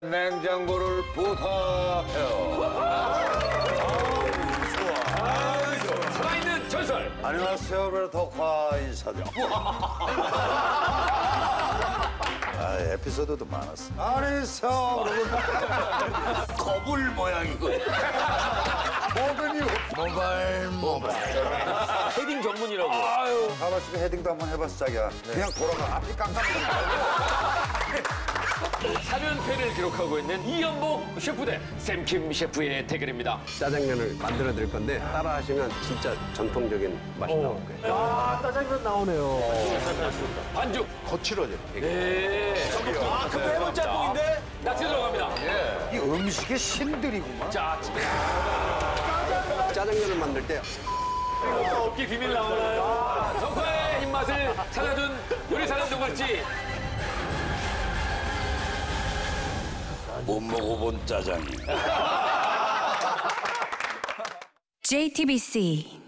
냉장고를 부탁해요. 살아있는 전설. 안녕하세요, 덕화 인사드려. 에피소드도 많았어. 안녕하세요, 거불 모양이고. 모바일. 헤딩 전문이라고. 가봤으면 헤딩도 한번 해봤어, 자기야. 그냥 돌아가. 앞이 깜깜해. 사면패를 기록하고 있는 이연복 셰프 대 샘킴 셰프의 대결입니다. 짜장면을 만들어 드릴 건데 따라 하시면 진짜 전통적인 맛이 나올 거예요. 아, 짜장면 나오네요. 반죽. 거칠어져. 네. 그 매운 짬뽕인데 낙지 들어갑니다. 이 음식의 신들이구만. 자, 짜장면을 만들 때 어깨 비밀 나오나요? 덕화의 입맛을 찾아준 요리사는 누굴지. 못 먹어본 짜장이. JTBC